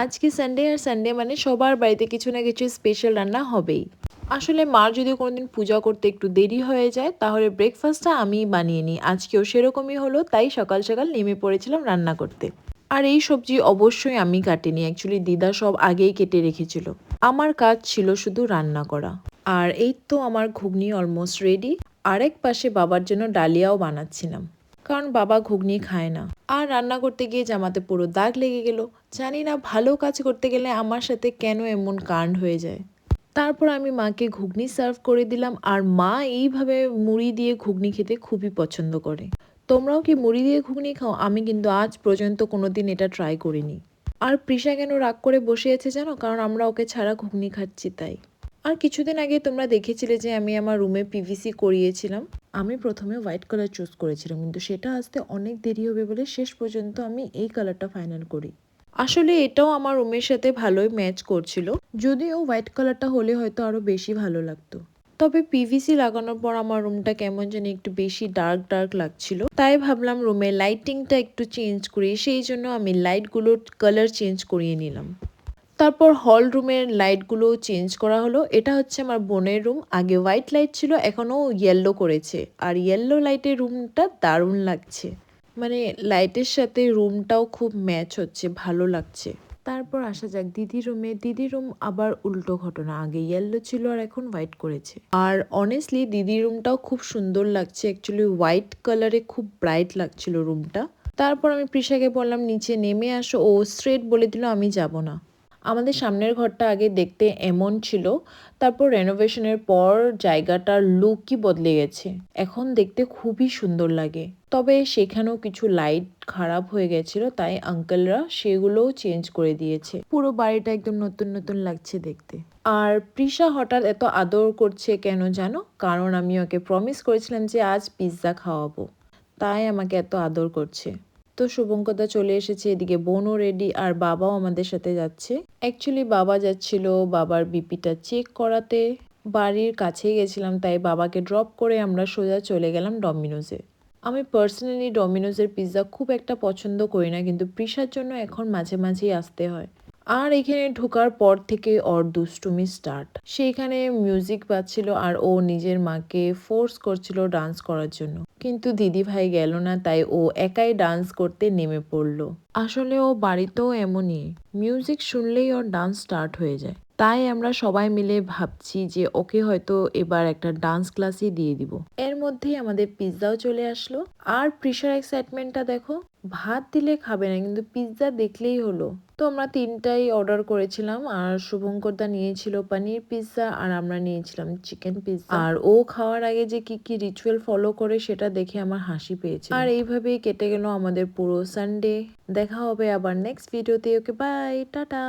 আজকে সানডে আর সানডে মানে সবার বাড়িতে কিছু না কিছু স্পেশাল রান্না হবেই। আসলে মার যদি কোনোদিন পূজা করতে একটু দেরি হয়ে যায় তাহলে ব্রেকফাস্টটা আমিই বানিয়ে নিই। আজকেও সেরকমই হলো, তাই সকাল সকাল নেমে পড়েছিলাম রান্না করতে। আর এই সবজি অবশ্যই আমি কাটিনি, অ্যাকচুয়ালি দিদা সব আগেই কেটে রেখেছিল। আমার কাজ ছিল শুধু রান্না করা। আর এই তো আমার ঘুগনি অলমোস্ট রেডি। আরেক পাশে বাবার জন্য ডালিয়াও বানাচ্ছিলাম, কারণ বাবা ঘুগনি খায় না। আর রান্না করতে গিয়ে জামাতে পুরো দাগ লেগে গেল। জানি না ভালো কাজ করতে গেলে আমার সাথে কেন এমন কাণ্ড হয়ে যায়। তারপর আমি মাকে ঘুগনি সার্ভ করে দিলাম, আর মা এইভাবে মুড়ি দিয়ে ঘুগনি খেতে খুবই পছন্দ করে। তোমরাও কি মুড়ি দিয়ে ঘুগনি খাও? আমি কিন্তু আজ পর্যন্ত কোনোদিন এটা ট্রাই করিনি। আর প্রিশা কেন রাগ করে বসে আছে জানো? কারণ আমরা ওকে ছাড়া ঘুগনি খাচ্ছি তাই। আর কিছুদিন আগে তোমরা দেখেছিলে যে আমি আমার রুমে পিভিসি করিয়েছিলাম। আমি প্রথমে হোয়াইট কালার চুজ করেছিলাম, কিন্তু সেটা আসতে অনেক দেরি হবে বলে শেষ পর্যন্ত আমি এই কালারটা ফাইনাল করি। আসলে এটাও আমার রুমের সাথে ভালোই ম্যাচ করছিল, যদিও হোয়াইট কালারটা হলে হয়তো আরো বেশি ভালো লাগতো। তবে পিভিসি লাগানোর পর আমার রুমটা কেমন জানি একটু বেশি ডার্ক ডার্ক লাগছিল, তাই ভাবলাম রুমের লাইটিংটা একটু চেঞ্জ করি। সেই জন্য আমি লাইটগুলোর কালার চেঞ্জ করিয়ে নিলাম। তারপর হল রুমের লাইটগুলো চেঞ্জ করা হলো। এটা হচ্ছে আমার বোনের রুম। আগে হোয়াইট লাইট ছিল, এখনও ইয়েলো করেছে। আর ইয়েলো লাইটের রুমটা দারুণ লাগছে, মানে লাইটের সাথে রুমটাও খুব ম্যাচ হচ্ছে, ভালো লাগছে। তারপর আসা যাক দিদির রুমে। দিদির রুম আবার উল্টো ঘটনা, আগে ইয়েলো ছিল আর এখন হোয়াইট করেছে। আর অনেস্টলি দিদির রুমটাও খুব সুন্দর লাগছে, অ্যাকচুয়ালি হোয়াইট কালারে খুব ব্রাইট লাগছিল রুমটা। তারপর আমি প্রিশাকে বললাম নিচে নেমে আসো, ও স্ট্রেট বলে দিল আমি যাব না। আমাদের সামনের ঘরটা আগে দেখতে এমন ছিল, তারপর রেনোভেশনের পর জায়গাটার লুকই বদলে গেছে। এখন দেখতে খুবই সুন্দর লাগে। তবে সেখানেও কিছু লাইট খারাপ হয়ে গেছিল, তাই আঙ্কেলরা সেগুলোও চেঞ্জ করে দিয়েছে। পুরো বাড়িটা একদম নতুন নতুন লাগছে দেখতে। আর প্রিশা হঠাৎ এত আদর করছে কেন জানো? কারণ আমি ওকে প্রমিস করেছিলাম যে আজ পিৎজা খাওয়াবো, তাই আমাকে এত আদর করছে। তো শুভঙ্করদা চলে এসেছে, এদিকে বোনও রেডি, আর বাবাও আমাদের সাথে যাচ্ছে। অ্যাকচুয়ালি বাবা যাচ্ছিল বাবার বিপিটা চেক করাতে। বাড়ির কাছেই গেছিলাম, তাই বাবাকে ড্রপ করে আমরা সোজা চলে গেলাম ডমিনোজে। আমি পার্সোনালি ডমিনোজের পিৎজা খুব একটা পছন্দ করি না, কিন্তু প্রিশার জন্য এখন মাঝে মাঝেই আসতে হয়। আর এখানে ঢোকার পর থেকে ওর দুষ্টুমি স্টার্ট। সেইখানে মিউজিক বাজছিল আর ও নিজের মাকে ফোর্স করছিল ডান্স করার জন্য, কিন্তু দিদি ভাই গেল না, তাই ও একাই ডান্স করতে নেমে পড়লো। আসলে ও বাড়িতেও এমনই, মিউজিক শুনলেই ওর ডান্স স্টার্ট হয়ে যায়। তাই আমরা সবাই মিলে ভাবছি যে ওকে হয়তো এবার একটা ডান্স ক্লাসই দিয়ে দিব। এর মধ্যেই আমাদের পিৎজাও চলে আসলো। আর প্রিশার এক্সাইটমেন্টটা দেখো, ভাত দিলে খাবে না, কিন্তু পিৎজা দেখলেই হলো। তো আমরা তিনটাই অর্ডার করেছিলাম, আর শুভঙ্করদা নিয়েছিল পনির পিৎজা আর আমরা নিয়েছিলাম চিকেন পিৎজা। আর ও খাওয়ার আগে যে কি কি রিচুয়াল ফলো করে সেটা দেখে আমার হাসি পেয়েছে। আর এইভাবেই কেটে গেল আমাদের পুরো সানডে। দেখা হবে আবার নেক্সট ভিডিওতে। Okay bye, tata.